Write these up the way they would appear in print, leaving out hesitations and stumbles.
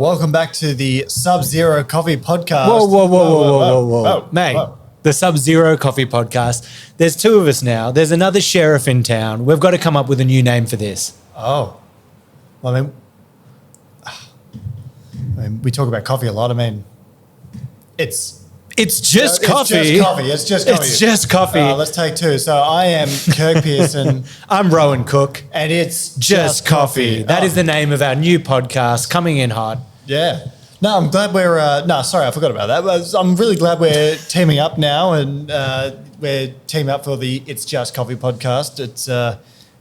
Welcome back to the Sub-Zero Coffee Podcast. Whoa. Mate, the Sub-Zero Coffee Podcast. There's two of us now. There's another sheriff in town. We've got to come up with a new name for this. Oh. Well, I mean, we talk about coffee a lot. I mean, it's just coffee. It's just coffee. Let's take two. So I am Kirk Pearson. I'm Rowan Cook. And it's just coffee. That is the name of our new podcast, coming in hot. Yeah. No, I'm glad we're... sorry, I forgot about that. I'm really glad we're teaming up now and we're teaming up for the It's Just Coffee podcast. It's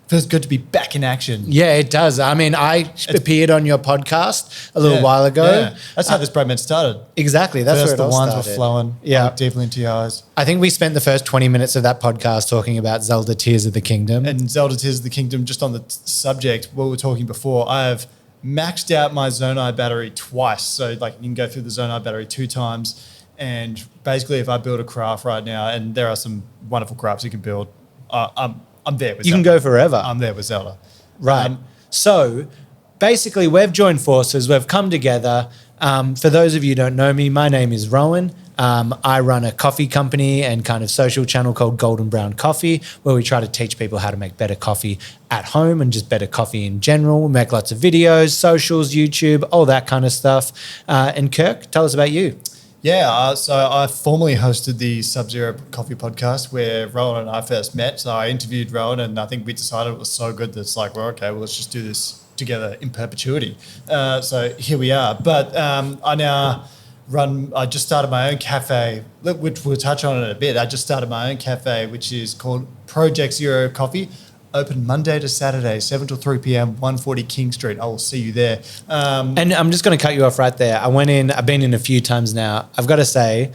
feels good to be back in action. Yeah, it does. I mean, I appeared on your podcast a little while ago. Yeah. That's how this bromance started. Exactly. That's where it all wines started. were flowing deeply into your eyes. I think we spent the first 20 minutes of that podcast talking about Zelda Tears of the Kingdom. And Zelda Tears of the Kingdom, just on the subject, what we were talking before, I have maxed out my Zonai battery twice. So like you can go through the Zonai battery 2 times. And basically if I build a craft right now, and there are some wonderful crafts you can build, I'm there with Zelda. You can go forever. I'm there with Zelda. Right. So basically we've joined forces. We've come together. For those of you who don't know me, my name is Rowan. I run a coffee company and kind of social channel called Golden Brown Coffee, where we try to teach people how to make better coffee at home and just better coffee in general. We make lots of videos, socials, YouTube, all that kind of stuff. And Kirk, tell us about you. Yeah, so I formerly hosted the Sub-Zero Coffee Podcast where Rowan and I first met. So I interviewed Rowan and I think we decided it was so good that it's like, well, okay, well, let's just do this together in perpetuity. So here we are. But I just started my own cafe, which we'll touch on in a bit. I just started my own cafe, which is called Project Zero Coffee. Open Monday to Saturday, 7 till 3 p.m., 140 King Street. I will see you there. And I'm just going to cut you off right there. I've been in a few times now. I've got to say,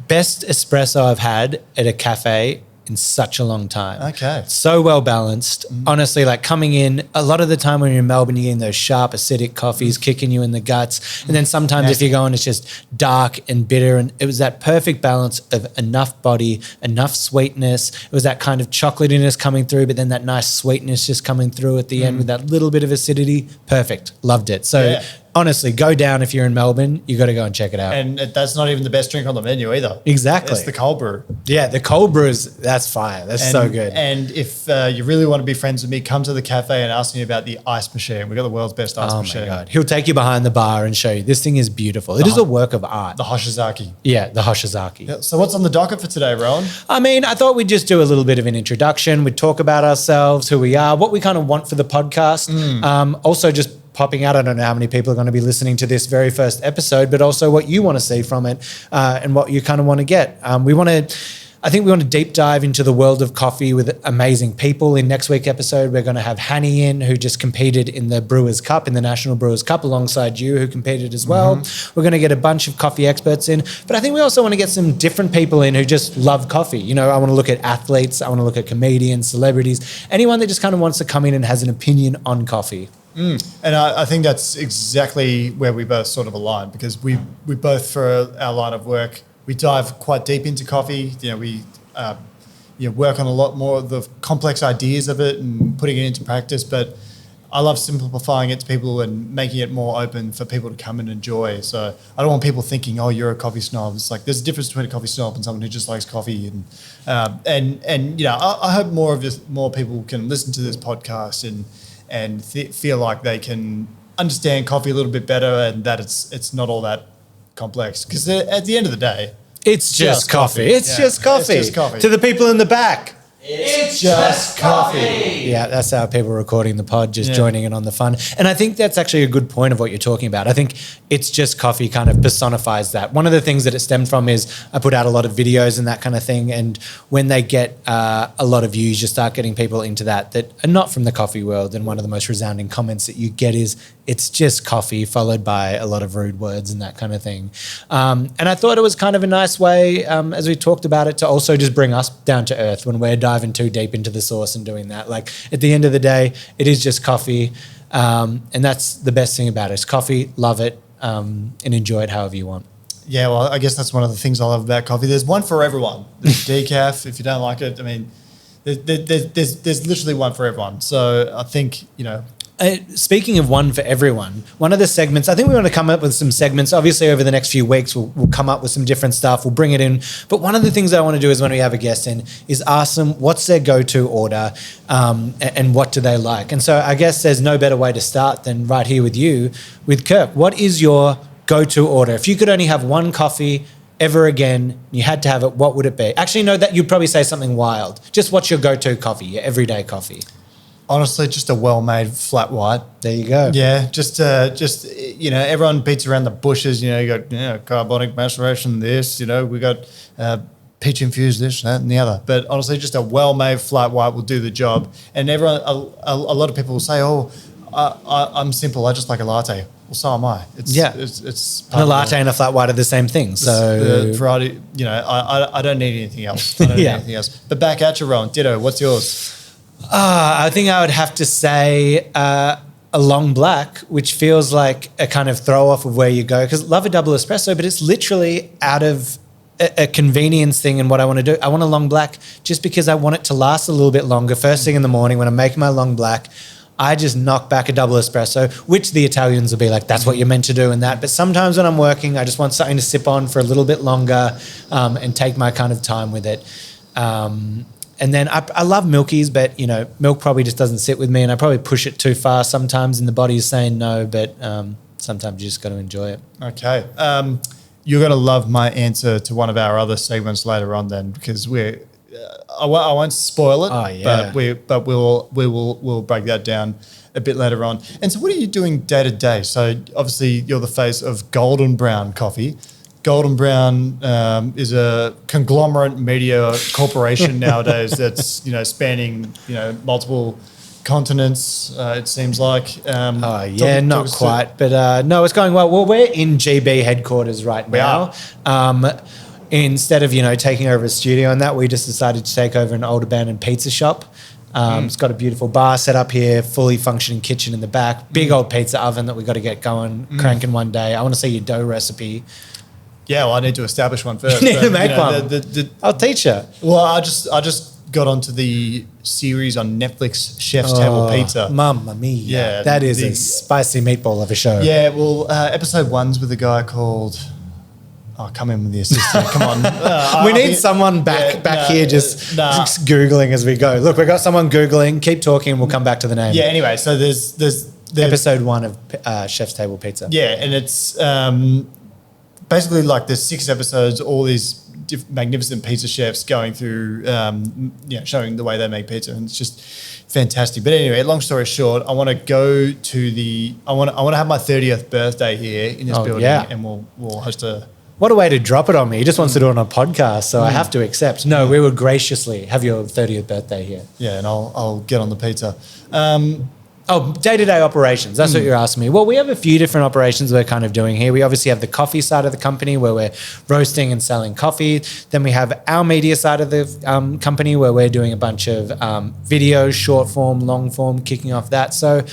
best espresso I've had at a cafe in such a long time. Okay. So well balanced. Honestly, like coming in, a lot of the time when you're in Melbourne, you're getting those sharp acidic coffees kicking you in the guts. And then sometimes if you're going, it's just dark and bitter. And it was that perfect balance of enough body, enough sweetness. It was that kind of chocolatiness coming through, but then that nice sweetness just coming through at the end with that little bit of acidity. Perfect. Loved it. So honestly, go down if you're in Melbourne. You got to go and check it out. And that's not even the best drink on the menu either. Exactly. It's the cold brew. Yeah, the cold brew that's fire. That's so good. And if you really want to be friends with me, come to the cafe and ask me about the ice machine. We've got the world's best ice machine. Oh my God. He'll take you behind the bar and show you. This thing is beautiful. It is a work of art. The Hoshizaki. Yeah, the Hoshizaki. Yeah, so what's on the docket for today, Rowan? I mean, I thought we'd just do a little bit of an introduction. We'd talk about ourselves, who we are, what we kind of want for the podcast. Also just popping out. I don't know how many people are going to be listening to this very first episode, but also what you want to see from it and what you kind of want to get. I think we want to deep dive into the world of coffee with amazing people. In next week's episode, we're going to have Hanny in, who just competed in the Brewers Cup, in the National Brewers Cup, alongside you, who competed as well. We're going to get a bunch of coffee experts in, but I think we also want to get some different people in who just love coffee. You know, I want to look at athletes, I want to look at comedians, celebrities, anyone that just kind of wants to come in and has an opinion on coffee. And I think that's exactly where we both sort of align, because we both, for our line of work, we dive quite deep into coffee. You know, we work on a lot more of the complex ideas of it and putting it into practice. But I love simplifying it to people and making it more open for people to come and enjoy. So I don't want people thinking, "Oh, you're a coffee snob." It's like there's a difference between a coffee snob and someone who just likes coffee. And I hope more people can listen to this podcast and feel like they can understand coffee a little bit better, and that it's not all that complex, because at the end of the day, it's just coffee. It's just coffee. It's just coffee. To the people in the back, it's just coffee. Yeah, that's how people are recording the pod, just joining in on the fun. And I think that's actually a good point of what you're talking about. I think It's Just Coffee kind of personifies that. One of the things that it stemmed from is I put out a lot of videos and that kind of thing. And when they get a lot of views, you start getting people into that are not from the coffee world. And one of the most resounding comments that you get is, "It's just coffee," followed by a lot of rude words and that kind of thing. And I thought it was kind of a nice way, as we talked about it, to also just bring us down to earth when we're diving too deep into the sauce and doing that. Like, at the end of the day, it is just coffee. And that's the best thing about it. It's coffee, love it, and enjoy it however you want. Yeah, well, I guess that's one of the things I love about coffee. There's one for everyone. There's decaf. If you don't like it, I mean, there's literally one for everyone. So I think, Speaking of one for everyone, one of the segments, I think we want to come up with some segments. Obviously, over the next few weeks, we'll come up with some different stuff. We'll bring it in. But one of the things I want to do is when we have a guest in is ask them what's their go-to order and what do they like. And so I guess there's no better way to start than right here with you, with Kirk. What is your go-to order? If you could only have one coffee ever again, you had to have it, what would it be? Actually, no, that you'd probably say something wild. Just what's your go-to coffee, your everyday coffee? Honestly, just a well-made flat white. There you go. Yeah, just everyone beats around the bushes. You got carbonic maceration. This, we got peach infused this, that, and the other. But honestly, just a well-made flat white will do the job. And everyone, a lot of people will say, "Oh, I'm simple. I just like a latte." Well, so am I. It's and a latte and a flat white are the same thing. So the variety, I don't need anything else. I don't need anything else. But back at you, Rowan. Ditto. What's yours? I think I would have to say a long black, which feels like a kind of throw off of where you go. Because love a double espresso, but it's literally out of a convenience thing and what I want to do. I want a long black just because I want it to last a little bit longer. First thing in the morning when I'm making my long black, I just knock back a double espresso, which the Italians will be like, that's what you're meant to do and that. But sometimes when I'm working, I just want something to sip on for a little bit longer and take my kind of time with it. And then I love milkies, but, milk probably just doesn't sit with me and I probably push it too far sometimes and the body is saying no, but sometimes you just got to enjoy it. Okay. You're going to love my answer to one of our other segments later on then because I won't spoil it, but we'll break that down a bit later on. And so what are you doing day to day? So obviously you're the face of Golden Brown Coffee. Golden Brown is a conglomerate media corporation nowadays that's spanning multiple continents. It seems like. Not quite, but no, it's going well. Well, we're in GB headquarters right now. Instead of taking over a studio and that, we just decided to take over an old abandoned pizza shop. It's got a beautiful bar set up here, fully functioning kitchen in the back, big old pizza oven that we got to get going, cranking one day. I want to see your dough recipe. Yeah, well, I need to establish one first. You need to make one. I'll teach you. Well, I just got onto the series on Netflix, Chef's Table Pizza. Mamma mia. Yeah. That is a spicy meatball of a show. Yeah, well, episode 1's with a guy called... Oh, come in with the assistant. Come on. We need someone back here just Googling as we go. Look, we've got someone Googling. Keep talking and we'll come back to the name. Yeah, anyway, so there's episode 1 of Chef's Table Pizza. Yeah, and it's... basically, like, there's 6 episodes, all these magnificent pizza chefs going through, showing the way they make pizza, and it's just fantastic. But anyway, long story short, I want to go to I want to have my 30th birthday here in this building, and we'll host a. What a way to drop it on me. He just wants to do it on a podcast, so I have to accept. No, we would graciously have your 30th birthday here. Yeah, and I'll get on the pizza. Day-to-day operations. That's what you're asking me. Well, we have a few different operations we're kind of doing here. We obviously have the coffee side of the company where we're roasting and selling coffee. Then we have our media side of the company where we're doing a bunch of videos, short form, long form, kicking off that. So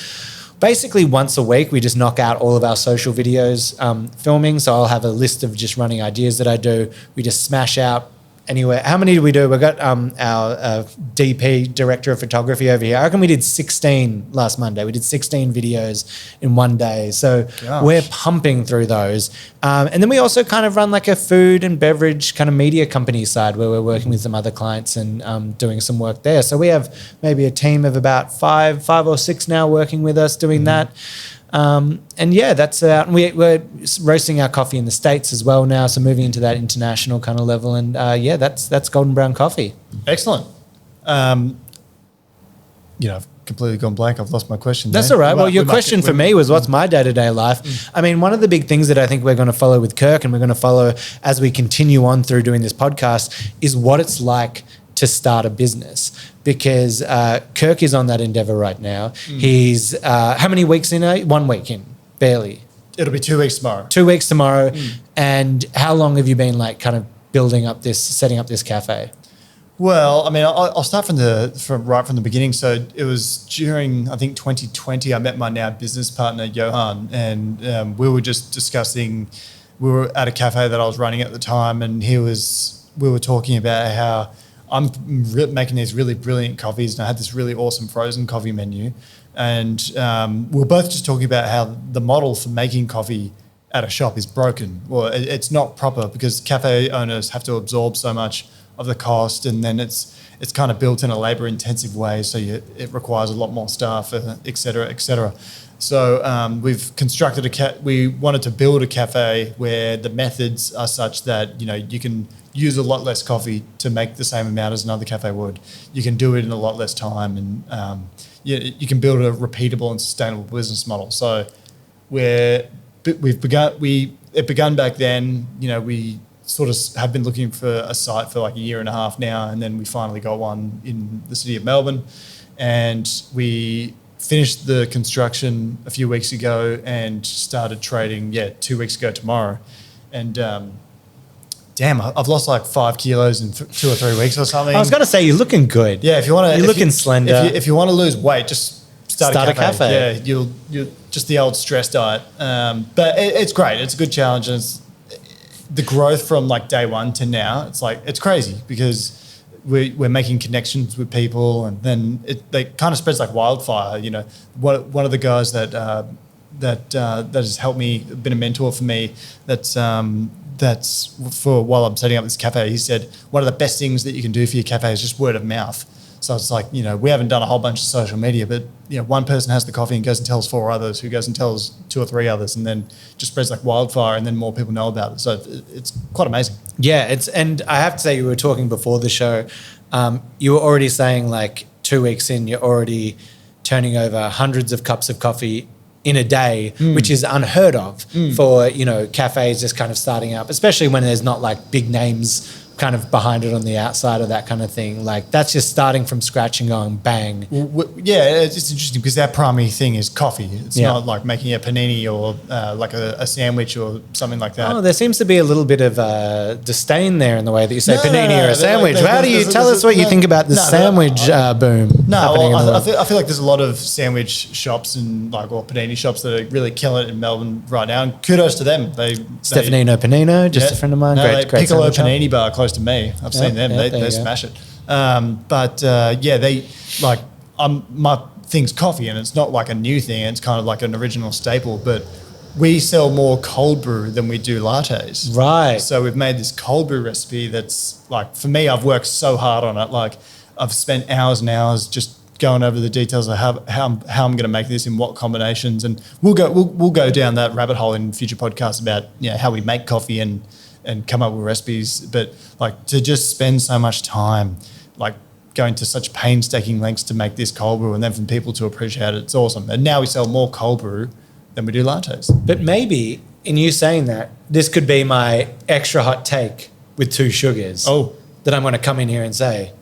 basically once a week, we just knock out all of our social videos filming. So I'll have a list of just running ideas that I do. We just smash out anywhere. How many do we do? We've got our DP, Director of Photography over here. I reckon we did 16 last Monday. We did 16 videos in one day. So we're pumping through those. And then we also kind of run like a food and beverage kind of media company side where we're working with some other clients and doing some work there. So we have maybe a team of about five or six now working with us doing that. That's we're roasting our coffee in the States as well now, so moving into that international kind of level. And that's Golden Brown Coffee. Excellent. I've completely gone blank. I've lost my question. That's all right. Well, your question for me was, what's my day-to-day life? I mean, one of the big things that I think we're going to follow with Kirk, and we're going to follow as we continue on through doing this podcast, is what it's like to start a business, because Kirk is on that endeavor right now. He's how many weeks in? 1 week in, barely. It'll be 2 weeks tomorrow. 2 weeks tomorrow. And how long have you been like kind of setting up this cafe? Well, I mean, I'll start from right from the beginning. So it was during, I think, 2020. I met my now business partner Johan, and we were just discussing. We were at a cafe that I was running at the time, and we were talking about how I'm making these really brilliant coffees, and I had this really awesome frozen coffee menu, And we were both just talking about how the model for making coffee at a shop is broken. Well, it's not proper because cafe owners have to absorb so much of the cost, and then it's kind of built in a labor-intensive way, so it requires a lot more staff, et cetera, et cetera. So we've constructed we wanted to build a cafe where the methods are such that, you know, you can use a lot less coffee to make the same amount as another cafe would. You can do it in a lot less time, and you can build a repeatable and sustainable business model. So it begun back then. You know, we sort of have been looking for a site for like a year and a half now, and then we finally got one in the city of Melbourne, and we finished the construction a few weeks ago and started trading 2 weeks ago tomorrow. And damn, I've lost like 5 kilos in 2 or 3 weeks or something. I was going to say, you're looking good. Yeah, if you want to, you're looking slender. If you want to lose weight, just start a cafe. Yeah, you'll just the old stress diet. But it's great. It's a good challenge, and it's the growth from like day one to now. It's crazy because we're making connections with people, and then they kind of spreads like wildfire. You know, one of the guys that has helped me, been a mentor for me. That's for while I'm setting up this cafe. He said one of the best things that you can do for your cafe is just word of mouth. So it's like, you know, we haven't done a whole bunch of social media, but, you know, one person has the coffee and goes and tells 4 others, who goes and tells 2 or 3 others, and then just spreads like wildfire, and then more people know about it. So it's quite amazing. Yeah, and I have to say, you were talking before the show, you were already saying like 2 weeks in, you're already turning over hundreds of cups of coffee in a day, which is unheard of for, you know, cafes just kind of starting up, especially when there's not like big names kind of behind it on the outside of that kind of thing. Like that's just starting from scratch and going bang. Yeah, it's interesting because our primary thing is coffee. It's not like making a panini or like a sandwich or something like that. Oh, there seems to be a little bit of disdain there in the way that you say panini or a sandwich. How do you tell us what you think about the sandwich boom? No, well, I feel like there's a lot of sandwich shops and or panini shops that are really killing it in Melbourne right now, and kudos to them. Stefanino Panino, just a friend of mine. Great Piccolo Panini Bar close to me. I've seen them. They smash it. They like my thing's coffee, and it's not like a new thing. It's kind of like an original staple, but we sell more cold brew than we do lattes. Right. So we've made this cold brew recipe that's like, for me, I've worked so hard on it. Like I've spent hours and hours just going over the details of how I'm going to make this in what combinations, and we'll go down that rabbit hole in future podcasts about, you know, how we make coffee and come up with recipes. But like to just spend so much time like going to such painstaking lengths to make this cold brew, and then for people to appreciate it, it's awesome. And now we sell more cold brew than we do lattes. But maybe in you saying that, this could be my extra hot take with 2 sugars. Oh, that I'm going to come in here and say,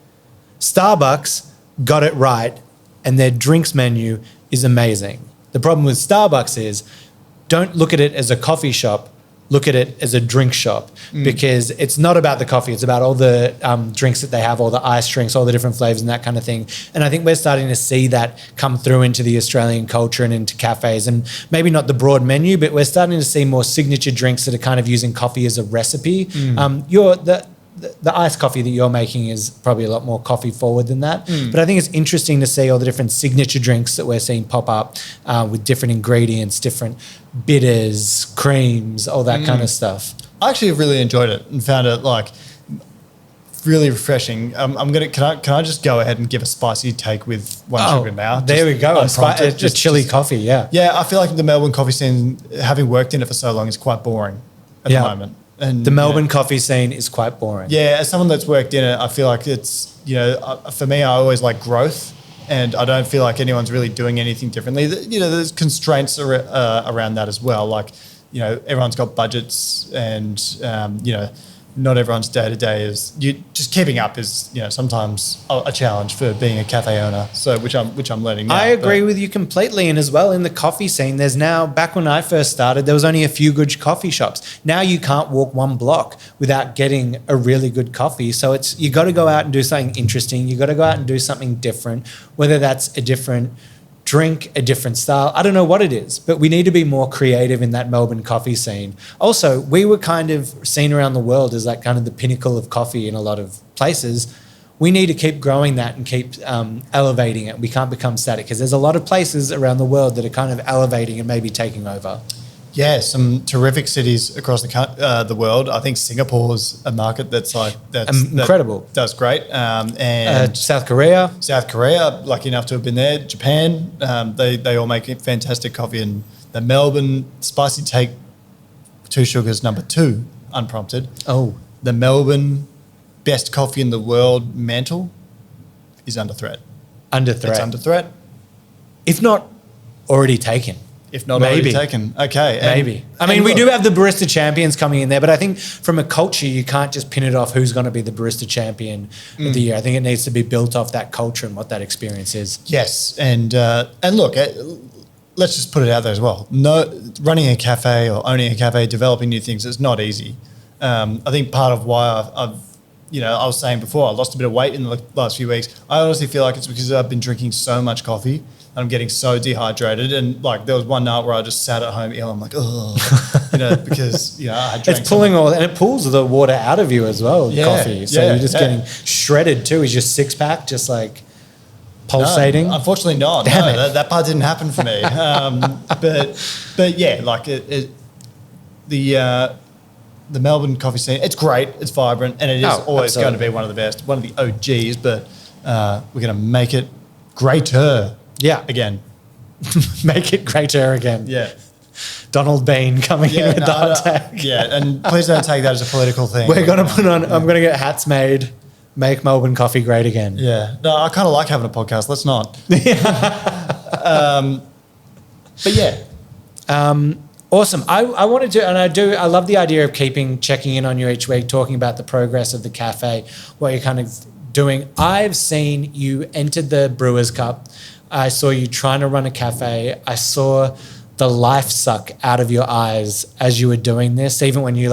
Starbucks got it right, and their drinks menu is amazing. The problem with Starbucks is, don't look at it as a coffee shop, look at it as a drink shop, because it's not about the coffee, it's about all the drinks that they have, all the ice drinks, all the different flavors and that kind of thing. And I think we're starting to see that come through into the Australian culture and into cafes, and maybe not the broad menu, but we're starting to see more signature drinks that are kind of using coffee as a recipe. The iced coffee that you're making is probably a lot more coffee forward than that. But I think it's interesting to see all the different signature drinks that we're seeing pop up with different ingredients, different bitters, creams, all that kind of stuff. I actually really enjoyed it and found it like really refreshing. Can I just go ahead and give a spicy take with 1 sugar now? There we go. Just chili coffee, yeah. Yeah, I feel like the Melbourne coffee scene, having worked in it for so long, is quite boring at the moment. And the Melbourne coffee scene is quite boring. Yeah, as someone that's worked in it, I feel like it's, you know, for me, I always like growth, and I don't feel like anyone's really doing anything differently. You know, there's constraints around that as well. Like, you know, everyone's got budgets, and, you know, not everyone's day-to-day is, just keeping up is, you know, sometimes a challenge for being a cafe owner. So which I'm learning now. I agree with you completely. And as well, in the coffee scene, there's now, back when I first started, there was only a few good coffee shops. Now you can't walk 1 block without getting a really good coffee. So you got to go out and do something interesting. You got to go out and do something different, whether that's a different drink, a different style. I don't know what it is, but we need to be more creative in that Melbourne coffee scene. Also, we were kind of seen around the world as like kind of the pinnacle of coffee in a lot of places. we need to keep growing that and keep elevating it. We can't become static because there's a lot of places around the world that are kind of elevating and maybe taking over. Yeah, some terrific cities across the world. I think Singapore's a market that's incredible. That does great. And South Korea, lucky enough to have been there. Japan, they all make fantastic coffee. And the Melbourne Spicy Take 2 Sugars number 2, unprompted. Oh, the Melbourne best coffee in the world mantle is under threat. It's under threat. If not already taken. If not already taken. Okay. Maybe. I mean, we do have the barista champions coming in there, but I think from a culture, you can't just pin it off who's going to be the barista champion of the year. I think it needs to be built off that culture and what that experience is. Yes. And look, let's just put it out there as well. No, running a cafe or owning a cafe, developing new things, it's not easy. I think part of why I was saying before, I lost a bit of weight in the last few weeks. I honestly feel like it's because I've been drinking so much coffee. I'm getting so dehydrated, and like there was one night where I just sat at home ill. I'm like, oh, because I drank. It's pulling and it pulls the water out of you as well. Coffee, so you're just getting shredded too. Is your 6-pack just like pulsating? No, unfortunately not. Damn no, that part didn't happen for me. But yeah, like the Melbourne coffee scene, it's great, it's vibrant, and it is always going to be one of the best, one of the OGs. But we're going to make it greater. Yeah. Again. Make it greater again. Yeah. Donald Bean coming in with the hot tag. Yeah, and please don't take that as a political thing. We're going to I'm going to get hats made, make Melbourne coffee great again. Yeah. No, I kind of like having a podcast. Let's not. But yeah. Awesome. I wanted to, and I love the idea of checking in on you each week, talking about the progress of the cafe, what you're kind of doing. I've seen you entered the Brewers Cup. I saw you trying to run a cafe. I saw the life suck out of your eyes as you were doing this, even when you've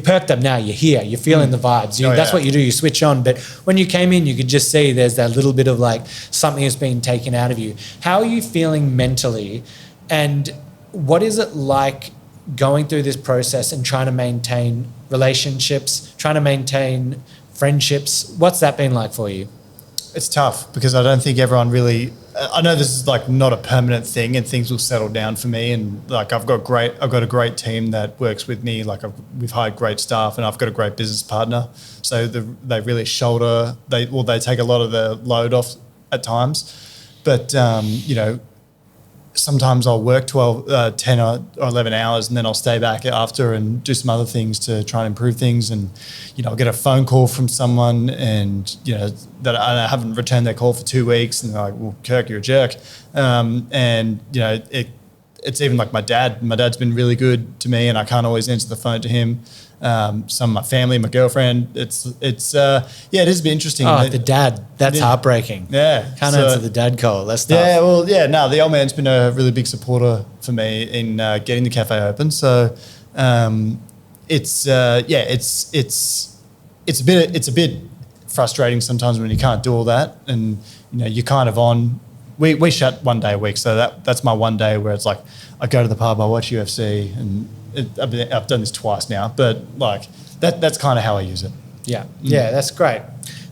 perked up now, you're here, you're feeling the vibes. That's what you do, you switch on. But when you came in, you could just see there's that little bit of like something has been taken out of you. How are you feeling mentally? And what is it like going through this process and trying to maintain relationships, trying to maintain friendships? What's that been like for you? It's tough because I don't think everyone really. I know this is like not a permanent thing, and things will settle down for me. And like I've got a great team that works with me. Like we've hired great staff, and I've got a great business partner. So they really shoulder. They take a lot of the load off at times, but sometimes I'll work 10 or 11 hours, and then I'll stay back after and do some other things to try and improve things. And, I'll get a phone call from someone and, that I haven't returned their call for 2 weeks. And they're like, well, Kirk, you're a jerk. It's even like my dad. My dad's been really good to me, and I can't always answer the phone to him. Some of my family, my girlfriend. It is a bit interesting. Oh, the dad. That's heartbreaking. Yeah. Can't answer the dad call. That's tough. Yeah, well, yeah, no, the old man's been a really big supporter for me in getting the cafe open. So it's a bit frustrating sometimes when you can't do all that, and you're kind of on. We shut one day a week, so that's my one day where it's like I go to the pub, I watch UFC, and I've done this twice now, but like that's kind of how I use it. Yeah, that's great.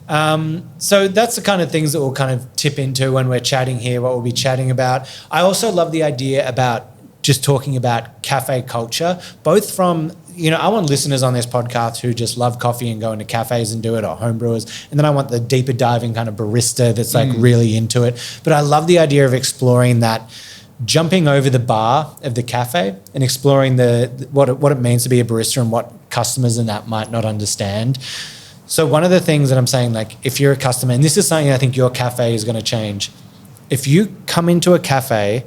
So that's the kind of things that we'll kind of tip into when we're chatting here, what we'll be chatting about. I also love the idea about just talking about cafe culture, both from, I want listeners on this podcast who just love coffee and go into cafes and do it, or home brewers. And then I want the deeper diving kind of barista that's like really into it. But I love the idea of exploring that, jumping over the bar of the cafe and exploring what it means to be a barista and what customers and that might not understand. So one of the things that I'm saying, like if you're a customer, and this is something I think your cafe is going to change. If you come into a cafe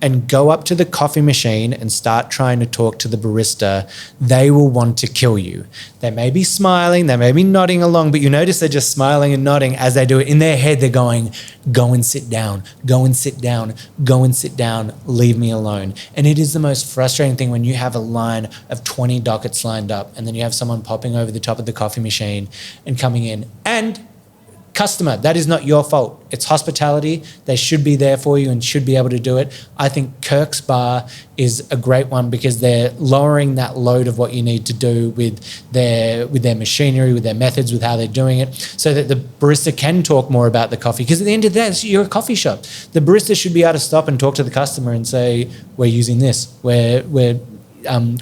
and go up to the coffee machine and start trying to talk to the barista, they will want to kill you. They may be smiling, they may be nodding along, but you notice they're just smiling and nodding as they do it. In their head, they're going, go and sit down, go and sit down, go and sit down, leave me alone. And it is the most frustrating thing when you have a line of 20 dockets lined up and then you have someone popping over the top of the coffee machine and coming in. And customer, that is not your fault. It's hospitality. They should be there for you and should be able to do it. I think Kirk's Bar is a great one because they're lowering that load of what you need to do with their machinery, with their methods, with how they're doing it, so that the barista can talk more about the coffee. Because at the end of the day, you're a coffee shop. The barista should be able to stop and talk to the customer and say, we're using this. We're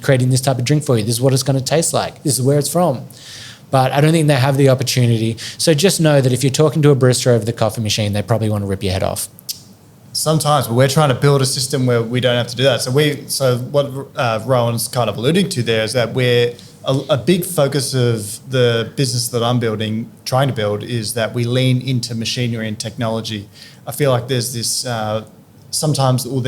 creating this type of drink for you. This is what it's going to taste like. This is where it's from. But I don't think they have the opportunity. So just know that if you're talking to a barista over the coffee machine, they probably want to rip your head off. Sometimes, but we're trying to build a system where we don't have to do that. So what Rowan's kind of alluding to there is that we're a big focus of the business that I'm trying to build, is that we lean into machinery and technology. I feel like there's this there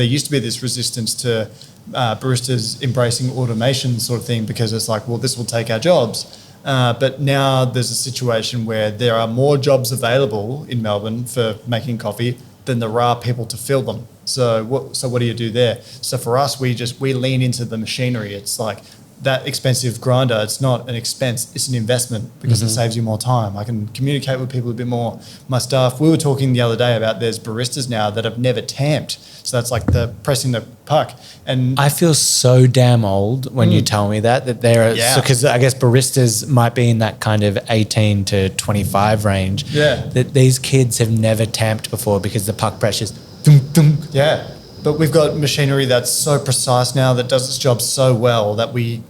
used to be this resistance to baristas embracing automation sort of thing, because it's like, well, this will take our jobs. But now there's a situation where there are more jobs available in Melbourne for making coffee than there are people to fill them. So what do you do there? So for us, we lean into the machinery. It's like that expensive grinder, it's not an expense, it's an investment, because it saves you more time. I can communicate with people a bit more. My staff, we were talking the other day about there's baristas now that have never tamped. So that's like the pressing the puck. And I feel so damn old when you tell me that there are, because I guess baristas might be in that kind of 18 to 25 range. Yeah. That these kids have never tamped before because the puck pressure's dunk, dunk. Yeah. But we've got machinery that's so precise now, that does its job so well, that we,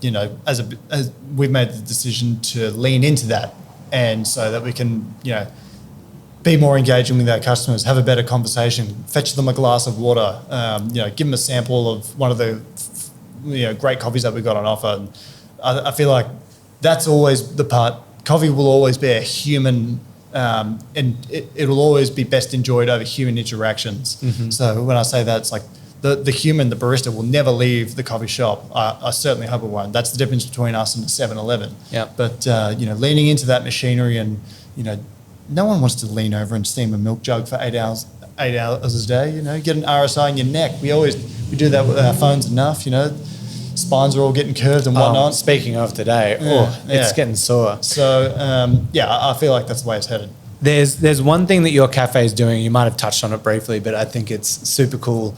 as we've made the decision to lean into that, and so that we can, be more engaging with our customers, have a better conversation, fetch them a glass of water, give them a sample of one of the, great coffees that we've got on offer. And I feel like that's always the part. Coffee will always be a human. And it'll always be best enjoyed over human interactions. So when I say that, it's like the human, the barista, will never leave the coffee shop. I certainly hope it won't. That's the difference between us and the 7-Eleven. Yeah. But leaning into that machinery, and no one wants to lean over and steam a milk jug for 8 hours a day. Get an RSI in your neck. We do that with our phones enough. Spines are all getting curved and whatnot. Speaking of today, it's getting sore. So, I feel like that's the way it's headed. There's one thing that your cafe is doing. You might have touched on it briefly, but I think it's super cool.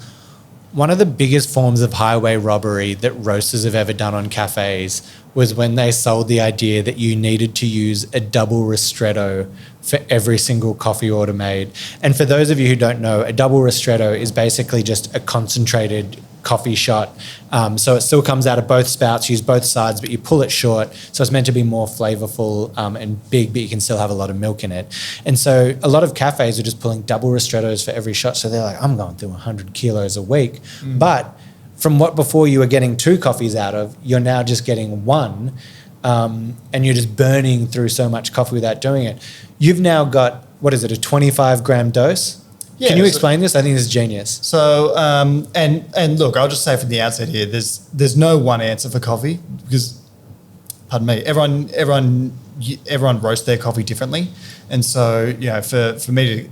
One of the biggest forms of highway robbery that roasters have ever done on cafes was when they sold the idea that you needed to use a double ristretto for every single coffee order made. And for those of you who don't know, a double ristretto is basically just a concentrated coffee shot. So it still comes out of both spouts, use both sides, but you pull it short. So it's meant to be more flavorful and big, but you can still have a lot of milk in it. And so a lot of cafes are just pulling double ristrettos for every shot. So they're like, I'm going through 100 kilos a week. But from what before you were getting 2 coffees out of, you're now just getting 1. And you're just burning through so much coffee without doing it. You've now got, a 25 gram dose? Yeah, can you explain this? I think this is genius. So, and look, I'll just say from the outset here, there's no one answer for coffee, because, pardon me, everyone roasts their coffee differently, and so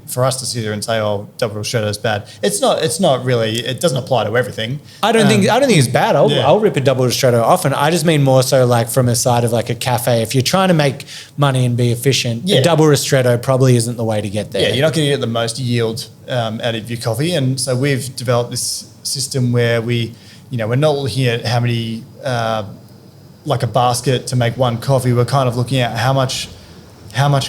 for us to sit here and say, oh, double ristretto is bad, it's not really. It doesn't apply to everything. I don't think it's bad. I'll rip a double ristretto often. I just mean more so like from a side of like a cafe. If you're trying to make money and be efficient, a double ristretto probably isn't the way to get there. Yeah, you're not going to get the most yield out of your coffee, and so we've developed this system where we're not looking at how many. Like a basket to make one coffee. We're kind of looking at how much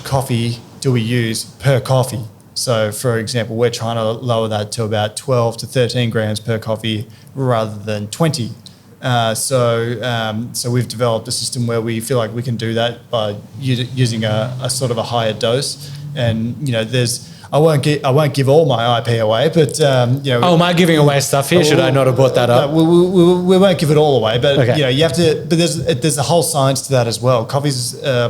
coffee do we use per coffee. So, for example, we're trying to lower that to about 12 to 13 grams per coffee rather than 20. So we've developed a system where we feel like we can do that by using a sort of a higher dose. And I won't give all my IP away, but am I giving away stuff here? Should I not have brought that up? No, we won't give it all away, but okay. You have to. But there's a whole science to that as well. Coffee's a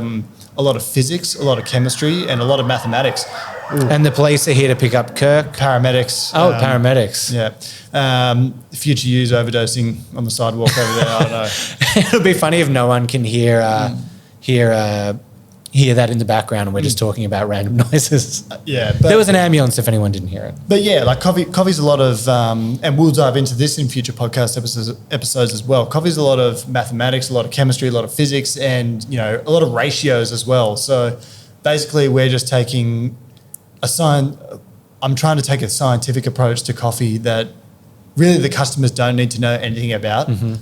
lot of physics, a lot of chemistry, and a lot of mathematics. Ooh. And the police are here to pick up Kirk. Paramedics. Paramedics. Yeah. Future use overdosing on the sidewalk over there. I don't know. It'll be funny if no one can hear that in the background and we're just talking about random noises. But there was an ambulance if anyone didn't hear it. But yeah, like coffee's a lot of, and we'll dive into this in future podcast episodes as well. Coffee's a lot of mathematics, a lot of chemistry, a lot of physics, and a lot of ratios as well. So basically, we're just taking I'm trying to take a scientific approach to coffee that really the customers don't need to know anything about. Mm-hmm.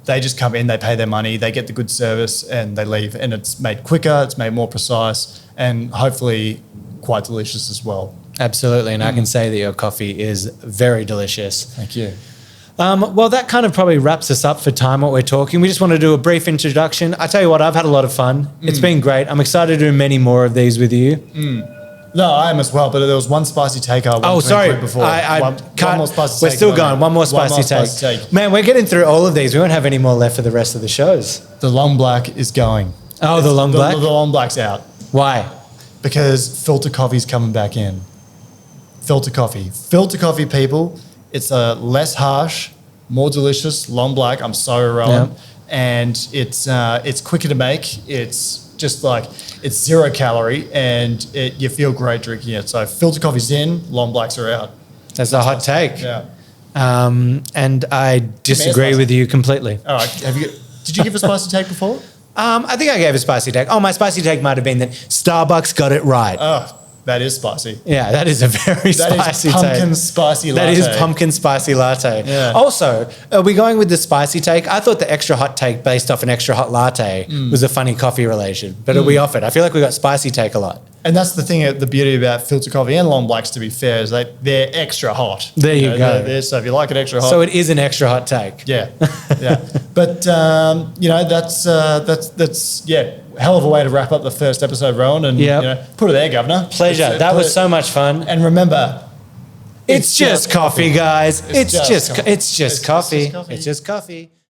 They just come in, they pay their money, they get the good service, and they leave. And it's made quicker, it's made more precise, and hopefully quite delicious as well. Absolutely. And I can say that your coffee is very delicious. Thank you. Well, that kind of probably wraps us up for time, what we're talking. We just want to do a brief introduction. I tell you what, I've had a lot of fun. It's been great. I'm excited to do many more of these with you. No, I am as well, but there was one spicy take I wanted to include before. One more spicy we're take. still going. One more spicy take. Man, we're getting through all of these. We won't have any more left for the rest of the shows. The long black is going. Oh, the long black? The long black's out. Why? Because filter coffee's coming back in. Filter coffee. Filter coffee, people. It's a less harsh, more delicious, long black. I'm sorry, Rowan. Yeah. And it's quicker to make. It's just like, it's 0 calorie and you feel great drinking it. So filter coffee's in, long blacks are out. That's a hot take. Yeah. And I disagree with you completely. All right. Did you give a spicy take before? I think I gave a spicy take. Oh, my spicy take might have been that Starbucks got it right. Oh, that is spicy. Yeah, that is a very spicy take. That is pumpkin take. Spicy latte. That is pumpkin spicy latte. Yeah. Also, are we going with the spicy take? I thought the extra hot take based off an extra hot latte was a funny coffee relation, but are we off it? I feel like we got spicy take a lot. And that's the thing, the beauty about filter coffee and long blacks, to be fair, is they're extra hot. There you go. So if you like it extra hot. So it is an extra hot take. Yeah, yeah. But, that's hell of a way to wrap up the first episode, Rowan. And put it there, Governor. Pleasure. That was so much fun. And remember, it's just coffee, guys. It's just coffee. coffee. It's just coffee.